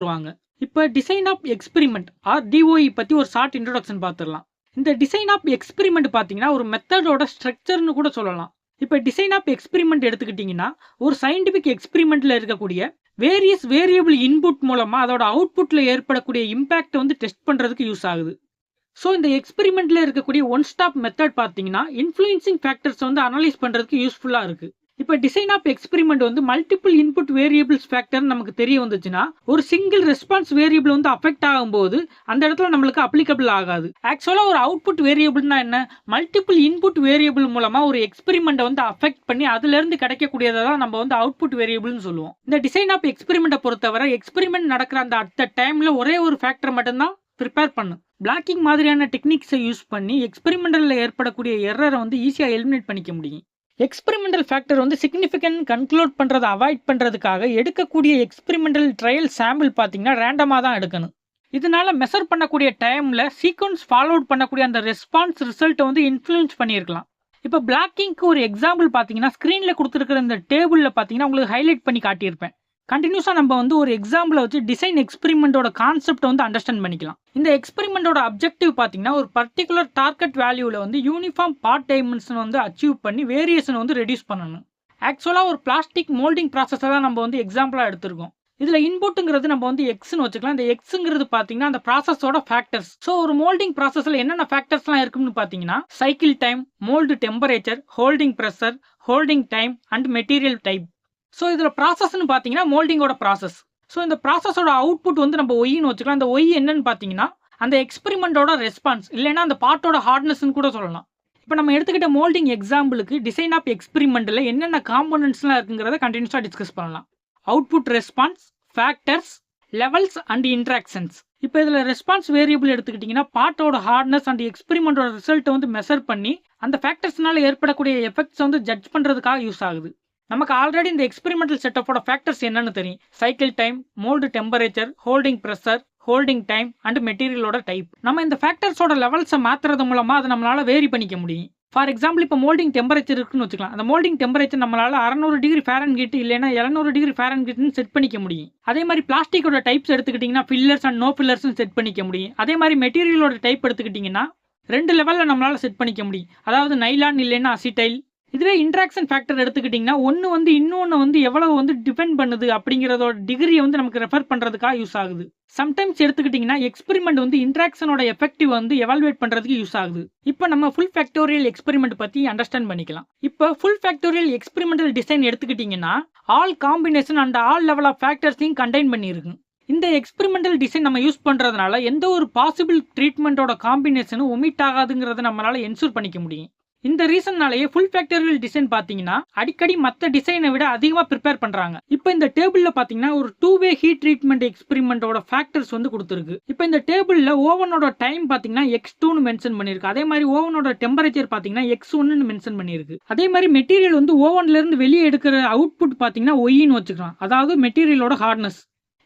வருவாங்க. இப்ப design of experiment or DOE பத்தி ஒரு ஷார்ட் இன்ட்ரோடக்ஷன் பார்த்துடலாம். இந்த டிசைன் ஆஃப் எக்ஸ்பெரிமெண்ட் பார்த்தீங்கன்னா ஒரு மெத்தடோட ஸ்ட்ரக்சர்னு கூட சொல்லலாம். இப்ப டிசைன் ஆஃப் எக்ஸ்பெரிமெண்ட் எடுத்துக்கிட்டீங்கன்னா ஒரு சயின்டிபிக் எக்ஸ்பெரிமெண்ட்ல இருக்கக்கூடிய வேரியஸ் வேரியபிள் இன்புட் மூலமா அதோட அவுட்புட்ல ஏற்படக்கூடிய இம்பாக்ட் வந்து டெஸ்ட் பண்றதுக்கு யூஸ் ஆகுது. ஸோ இந்த எக்ஸ்பெரிமெண்ட்ல இருக்கக்கூடிய ஒன் ஸ்டாப் மெத்தட் பார்த்தீங்கன்னா இன்ஃப்ளூயன்சிங் ஃபேக்டர்ஸ் வந்து அனலைஸ் பண்றதுக்கு யூஸ்ஃபுல்லா இருக்கு. இப்போ டிசைன் ஆஃப் எக்ஸ்பெரிமெண்ட் வந்து மல்டிபிள் இன்புட் வேரியபிள்ஸ் ஃபேக்டர் நமக்கு தெரிய வந்துச்சுன்னா ஒரு சிங்கிள் ரெஸ்பான்ஸ் வேரியபிள் வந்து அஃபெக்ட் ஆகும்போது அந்த இடத்துல நம்மளுக்கு அப்ளிகபிள் ஆகாது. ஆக்சுவலா ஒரு அவுட்புட் வேரியபிள்னா என்ன, மல்டிபிள் இன்புட் வேரியபிள் மூலமா ஒரு எக்ஸ்பெரிமெண்ட்டை வந்து அஃபெக்ட் பண்ணி அதுல இருந்து கிடைக்கக்கூடியதை தான் நம்ம வந்து அவுட்புட் வேரியபிள்னு சொல்லுவோம். இந்த டிசைன் ஆஃப் எக்ஸ்பெரிமெண்ட்டை பொறுத்தவரை எக்ஸ்பெரிமெண்ட் நடக்கிற அந்த அட் டைம்ல ஒரே ஒரு ஃபேக்டர் மட்டும்தான் ப்ரிப்பேர் பண்ணும். பிளாக்கிங் மாதிரியான டெக்னிக்ஸை யூஸ் பண்ணி எக்ஸ்பெரிமெண்டல்ல ஏற்படக்கூடிய எரரை வந்து ஈஸியா எலிமினேட் பண்ணிக்க முடியும். எக்ஸ்பெரிமெண்டல் ஃபேக்டர் வந்து சிக்னிஃபிகன்ட் கன்க்ளூட் பண்றதை அவாய்ட் பண்றதுக்காக எடுக்கக்கூடிய எக்ஸ்பெரிமெண்டல் ட்ரையல் சாம்பிள் பார்த்தீங்கன்னா ரேண்டமா தான் எடுக்கணும். இதனால மெஷர் பண்ணக்கூடிய டைம்ல சீக்வன்ஸ் ஃபாலோட் பண்ணக்கூடிய அந்த ரெஸ்பான்ஸ் ரிசல்ட்டை வந்து இன்ஃப்ளூயன்ஸ் பண்ணியிருக்கலாம். இப்போ பிளாக்கிங்க்கு ஒரு எக்ஸாம்பிள் பார்த்தீங்கன்னா ஸ்க்ரீன்ல கொடுத்துருக்கிற இந்த டேபிள்ல பார்த்தீங்கன்னா உங்களுக்கு ஹைலைட் பண்ணி காட்டியிருப்பேன். கண்டினியூஸாக நம்ம வந்து ஒரு எக்ஸாம்பிளை வச்சு டிசைன் எக்ஸ்பெரிமெண்ட்டோட கான்செப்டை வந்து அண்டர்ஸ்டாண்ட் பண்ணிக்கலாம். இந்த எக்ஸ்பெரிமெண்ட்டோட அப்ஜெக்டிவ் பார்த்தீங்கன்னா ஒரு பர்டிகுலர் டார்கெட் வேல்யூவில் வந்து யூனிஃபார்ம் பார்ட் டைமென்ஷன் வந்து அச்சீவ் பண்ணி வேரியேஷன் வந்து ரெடியூஸ் பண்ணணும். ஆக்சுவலாக ஒரு பிளாஸ்டிக் மோல்டிங் ப்ராசஸை தான் நம்ம வந்து எக்ஸாம்பிளாக எடுத்திருக்கோம். இதில் இன்புட்டுங்கிறது நம்ம வந்து எக்ஸ்னு வச்சுக்கலாம். இந்த எக்ஸுங்கிறது பார்த்தீங்கன்னா அந்த ப்ராசஸோட ஃபேக்டர்ஸ். ஸோ ஒரு மோல்டிங் ப்ராசஸில் என்னென்ன ஃபேக்டர்ஸ்லாம் இருக்குன்னு பார்த்தீங்கன்னா cycle time, mould temperature, holding pressure, holding time and material type. So இதில் ப்ராசஸ்ன்னு பார்த்தீங்கன்னா மோல்டிங்கோட ப்ராசஸ். ஸோ இந்த ப்ராசஸோட அவுட்புட் வந்து நம்ம ஒய்ன்னு வச்சுக்கலாம். அந்த ஒய் என்னன்னு பார்த்தீங்கன்னா அந்த எக்ஸ்பெரிமெண்ட்டோட ரெஸ்பான்ஸ் இல்லைன்னா அந்த பார்ட்டோட ஹார்ட்னஸ்ன்னு கூட சொல்லலாம். இப்போ நம்ம எடுத்துக்கிட்ட மோல்டிங் எக்ஸாம்பிளுக்கு டிசைன் ஆஃப் எக்ஸ்பெரிமெண்ட்டில் என்னென்ன காம்போனன்ட்ஸ்லாம் இருக்குங்கிறத கண்டினியூஸாக டிஸ்கஸ் பண்ணலாம். Output response, factors, levels and interactions. இப்போ இதில் ரெஸ்பான்ஸ் வேரியபிள் எடுத்துக்கிட்டிங்கன்னா பார்ட்டோட ஹார்ட்னஸ் அண்ட் எக்ஸ்பெரிமெண்ட்டோட ரிசல்ட்டை வந்து மெஷர் பண்ணி அந்த ஃபேக்டர்ஸ்னால ஏற்படக்கூடிய எஃபெக்ட்ஸ் வந்து ஜட்ஜ் பண்ணுறதுக்காக யூஸ் ஆகுது. நமக்கு ஆல்ரெடி இந்த எக்ஸ்பெரிமெண்டல் செட்டப்போட ஃபேக்டர்ஸ் என்னன்னு தெரியும். Cycle time, mould temperature, holding pressure, holding time and மெட்டீரியலோட டைப். நம்ம இந்த ஃபேக்டர்ஸோட லெவல்ஸை மாற்றுறது மூலமா அதை நம்மளால வேரி பண்ணிக்க முடியும். ஃபார் எக்ஸாம்பிள் இப்போ மோல்டிங் டெம்பரேச்சர் இருக்குன்னு வச்சுக்கலாம். அந்த மோல்டிங் டெம்பரேச்சர் நம்மளால 600 டிகிரி ஃபாரன்ஹீட் இல்லைன்னா 700 டிகிரி ஃபாரன்ஹீட்னு செட் பண்ணிக்க முடியும். அதே மாதிரி பிளாஸ்டிக்கோட டைப்ஸ் எடுத்துக்கிட்டிங்கன்னா ஃபில்லர்ஸ் அண்ட் நோ ஃபில்லர்ஸ்னு செட் பண்ணிக்க முடியும். அதே மாதிரி மெட்டீரியலோட டைப் எடுத்துக்கிட்டிங்கன்னா 2 லெவலில் நம்மளால செட் பண்ணிக்க முடியும். அதாவது நைலான் இல்லைன்னா அசிடைல். இதுவே இன்ட்ராக்ஷன் ஃபேக்டர் எடுத்துக்கிட்டிங்கன்னா ஒன்று வந்து இன்னொன்று வந்து எவ்வளவு வந்து டிபெண்ட் பண்ணுது அப்படிங்கிறதோட டிகிரியை வந்து நமக்கு ரெஃபர் பண்ணுறதுக்காக யூஸ் ஆகுது. சம்டைம்ஸ் எடுத்துக்கிட்டிங்கன்னா எக்ஸ்பெரிமெண்ட் வந்து இன்ட்ராக்ஷனோட எஃபெக்டிவ் வந்து எவால்வேட் பண்ணுறதுக்கு யூஸ் ஆகுது. இப்போ நம்ம ஃபுல் ஃபேக்டோரியல் எக்ஸ்பெரிமெண்ட் பற்றி அண்டர்ஸ்டாண்ட் பண்ணிக்கலாம். இப்போ ஃபுல் ஃபேக்டோரியல் எக்ஸ்பெரிமெண்டல் டிசைன் எடுத்துக்கிட்டிங்கன்னா all combination and all level of ஃபேக்டர்ஸையும் கண்டெயின் பண்ணியிருக்கு. இந்த எக்ஸ்பெரிமெண்டல் டிசைன் நம்ம யூஸ் பண்ணுறதுனால எந்த ஒரு பாசிபிள் ட்ரீட்மெண்ட்டோட காம்பினேஷனும் ஒமிட் ஆகாதுங்கிறத நம்மளால என்ஷூர் பண்ணிக்க முடியும். இந்த ரீசன்னாலேயே ஃபுல் ஃபேக்டோரியல் டிசைன் பார்த்தீங்கன்னா அடிக்கடி மற்ற டிசைனை விட அதிகமாக ப்ரிப்பேர் பண்ணுறாங்க. இப்போ இந்த டேபிளில் பார்த்தீங்கன்னா ஒரு 2-வே ஹீட் ட்ரீட்மெண்ட் எக்ஸ்பெரிமெண்ட்டோட ஃபேக்டர்ஸ் வந்து கொடுத்துருக்கு. இப்போ இந்த டேபிளில் ஓவனோட டைம் பார்த்தீங்கன்னா X2ன்னு மென்ஷன் பண்ணியிருக்கு. அதே மாதிரி ஓவனோட டெம்பரேச்சர் பார்த்தீங்கன்னா X1ன்னு மென்ஷன் பண்ணியிருக்கு. அதே மாதிரி மெட்டீரியல் வந்து ஓவன்லேருந்து வெளியே எடுக்கிற அவுட்புட் பார்த்தீங்கன்னா ஒய்ன்னு வச்சுக்கலாம். அதாவது மெட்டீரியலோட ஹார்ட்னஸ்.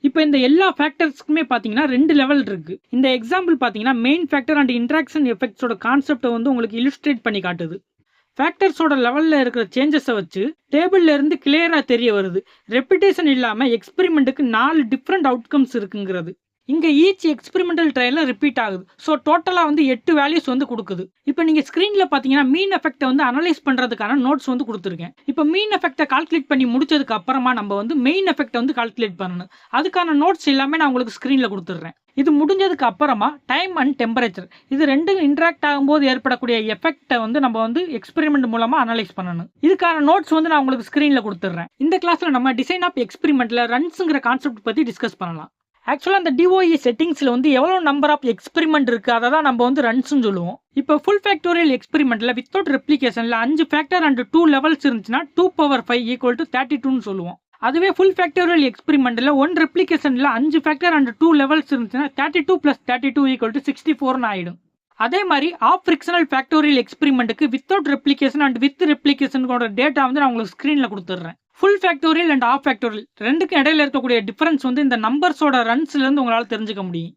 இப்போ இந்த எல்லா ஃபேக்டர்ஸ்க்குமே பார்த்தீங்கன்னா 2 லெவல் இருக்கு. இந்த எக்ஸாம்பிள் பார்த்தீங்கன்னா மெயின் ஃபேக்டர் அண்ட் இன்ட்ராக்ஷன் எஃபெக்ட்ஸோட கான்செப்டை வந்து உங்களுக்கு இல்லுஸ்ட்ரேட் பண்ணி காட்டுது. ஃபேக்டர்ஸோட லெவலில் இருக்கிற சேஞ்சஸை வச்சு டேபிள்ல இருந்து கிளியராக தெரிய வருது. ரெப்பிட்டேஷன் இல்லாமல் எக்ஸ்பெரிமெண்ட்டுக்கு 4 டிஃப்ரெண்ட் அவுட்கம்ஸ் இருக்குங்கிறது. இங்கே ஈச் எக்ஸ்பெரிமெண்டல் ட்ரையலில் ரிப்பீட் ஆகுது. ஸோ டோட்டலாக வந்து 8 வேல்யூஸ் வந்து கொடுக்குது. இப்போ நீங்கள் ஸ்க்ரீனில் பார்த்தீங்கன்னா மீன் எஃபெக்ட்டை வந்து அனலைஸ் பண்ணுறதுக்கான நோட்ஸ் வந்து கொடுத்துருக்கேன். இப்போ மீன் எஃபெக்ட்டை கால்குலேட் பண்ணி முடிச்சதுக்கு அப்புறமா நம்ம வந்து மெயின் எஃபெக்ட்டை வந்து கால்குலேட் பண்ணணும். அதுக்கான நோட்ஸ் எல்லாமே நான் உங்களுக்கு ஸ்க்ரீனில் கொடுத்துட்றேன். இது முடிஞ்சதுக்கு அப்புறமா டைம் அண்ட் டெம்பரேச்சர் இது ரெண்டும் இன்ட்ராக்ட் ஆகும்போது ஏற்படக்கூடிய எஃபெக்ட்டை வந்து நம்ம வந்து எக்ஸ்பெரிமெண்ட் மூலமா அனலைஸ் பண்ணணும். இதுக்கான நோட்ஸ் வந்து நான் உங்களுக்கு ஸ்க்ரீனில் கொடுத்துட்றேன். இந்த கிளாஸில் நம்ம டிசைன் ஆஃப் எக்ஸ்பெரிமெண்ட்டில் ரன்ஸுங்கிற கான்செப்ட் பற்றி டிஸ்கஸ் பண்ணலாம். ஆக்சுவலாக அந்த டிஓஇ செட்டிங்ஸில் வந்து எவ்வளோ நம்பர் ஆஃப் எக்ஸ்பெரிமெண்ட் இருக்குது அதை தான் நம்ம வந்து ரன்ஸ்ன்னு சொல்லுவோம். இப்போ ஃபுல் ஃபேக்டோரியல் எக்ஸ்பெரிமெண்ட்டில் வித்தவுட் ரெப்ளிகேஷனில் 5 ஃபேக்டர் அண்ட் 2 லெவல்ஸ் இருந்துச்சுன்னா 2^5 = 32ன்னு சொல்லுவோம். அதுவே ஃபுல் ஃபேக்டோரியல் எக்ஸ்பெரிமெண்ட்டில் 1 ரெப்ளிகேஷனில் 5 ஃபேக்டர் அண்ட் 2 லெவல்ஸ் இருந்துச்சுன்னா 32 + 32 = 64ன்னு ஆயிடும். அதே மாதிரி ஆஃப் ஃப்ரிக்ஷனல் ஃபேக்டோரியல் எக்ஸ்பெரிமெண்ட்டுக்கு வித்தவுட் ரெப்ளிகேஷன் அண்ட் வித் ரெப்ளிகேஷனோட டேட்டா வந்து நான் உங்களுக்கு ஸ்க்ரீனில் கொடுத்துட்றேன். Full factorial and half factorial ரெண்டுக்கும் இடையில இருக்கக்கூடிய டிஃபரன்ஸ் வந்து இந்த நம்பர்ஸோட ரன்ஸ்லேருந்து உங்களால் தெரிஞ்சுக்க முடியும்.